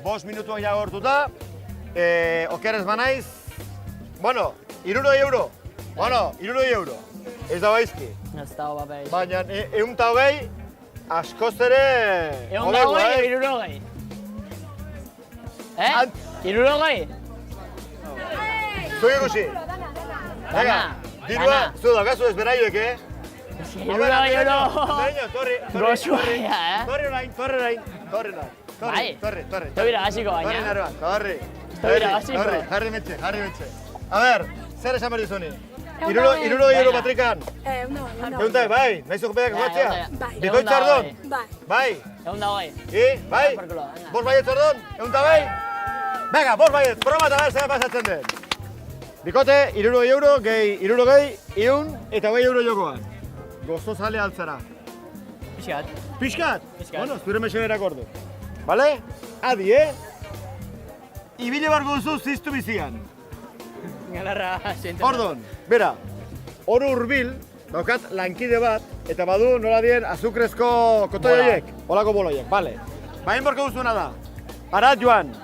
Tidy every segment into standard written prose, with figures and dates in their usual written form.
5 minutuak jagortuta. Okerez banaiz. Bueno, 60 euro. Bueno, 60 euro. Ez da baizki. Ez da babeiz. Baina, 120 askoz ere... 120, 60. Eh? 60? Zuk ikusi. Venga, dirua, zu daukazu ez beraioek, eh? 60 euro. Torri orain. Tobira gasiko baina. Torri. Jarri metxe. A ber, zer esan behar dizuni? 60 euro batrikan. Eguntai, bai, nahizu beak batzea? Bikoitza ardon? Bai. 120. Bai? Bos baiet ardon? Eguntai, bai? Venga, bos baiet, proba eta ber zer pasatzen den. Bikote, 60 euro, gehi 60, 100 eta 20 euro jokoan. Gozo zale altzara. Piskat. Piskat? Bueno, zure mesenerak ordu. Bale? Adi, Ibile barko duzu ziztu bizian. Galarra, sienten. Ordon, bera, hor hurbil, daukat lankide bat, eta badu nola dien azukrezko kotoioiek, holako boloiek, bale. Bain borko duzuena da, arat joan,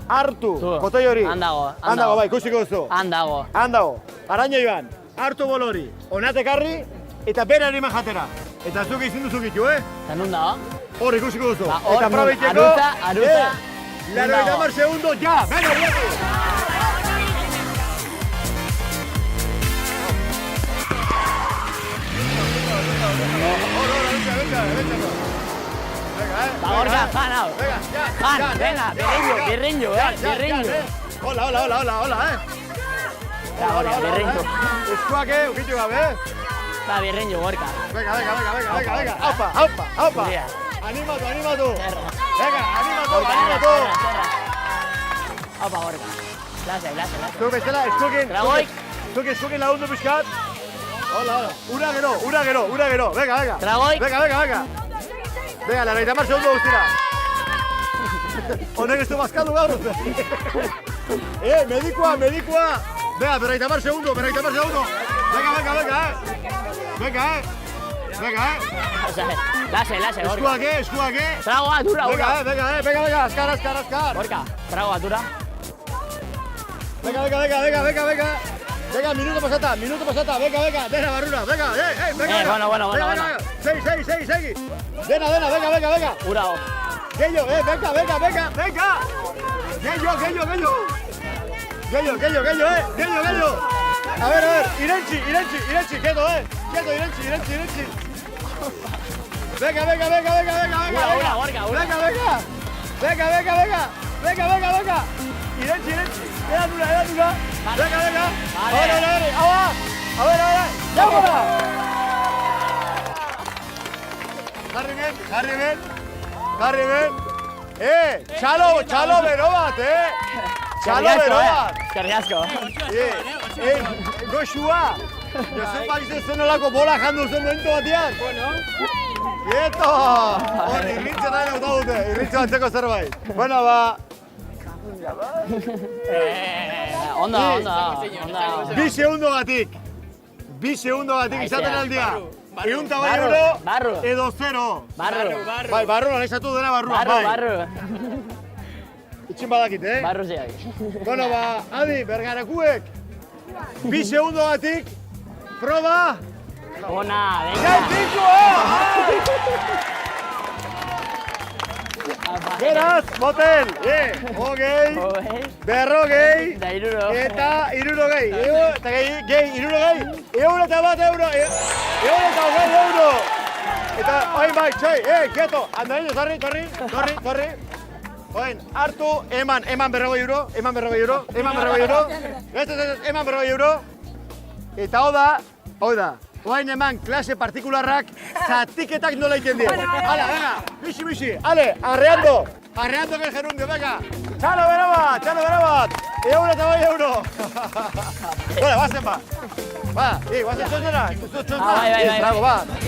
hartu kotoi hori. Handago, bai, ikusiko duzu. Handago. Araño joan, hartu bolori, onatekarri, eta bera eriman jatera. Eta zuk izin duzu gitu, Eta nun dago? Hor ikusiko duzu. Hor, eta probiteko... aruta. 90 segundos, ya! Venga, Iñaki! Gorka, Jan, hau. Jan, venga, birrinju. Hola. Birrinju. Eskuak, ukitu gabe. Birrinju, Gorka. Venga. Aupa. Animatu. Venga, animatu. Aupa, Gorka. Lasai. Zuk bezala, eskuekin lagundu pixkat. Hola. Ura gero. Venga. Tragoik. Venga. Venga, 90 segundo guztira. Honek ez du bazkaldu gaur. Medikua. Venga, 90 segundo. Venga. Lasai, Gorka. Eskuak, Tragoa, dura. Venga, azkar. Gorka, tragoa, dura. Venga. Venga, minuto pasata. Venga. Dena barrura, venga. Bueno. Segi. Dena, venga. Urao. Gello, venga. Gello. A ver. Irentzi, quedo, Irentzi. Venga. Ura, Gorka. Venga. Irentzi. Era dura. Venga. A ver. ¡Llámala! Jarri ben. Txalo bero bat, Eskerrik asko. Goxua. Josu Parizen zen olako bola jandu zen momentu batian. Quieto! Hor, irritzen nahi nauta dute, irritzen antzeko zerbait. Bueno, ba... Onda. 2 segundogatik izaten aldia. Eunta bai euro edo 0. Bai, barru lan esatu dena barruan, bai. Barru. Itxin badakit, Barru ziak. Bueno, ba, adi, bergarakuek. 2 segundogatik, proba. Ona, venga. Gaitiko! Beraz, motel, hogei, berrogei, eta 60. Eta gehi 60, eta bat euro, eta 20 euro. Eta, oin bai, txai, kieto, andaino, torri. Oin, hartu, eman 40 euro, eman 40 euro. Eta hau da, oain eman klase partikularrak zatiketak nola iten dien. Hala, venga, bixi, ale, arreando que el gerundio, venga. Txalo bera bat, eta 20 euro. Bueno, bazen ba. Ba, guazen txosnera, Bai. Trago, ba.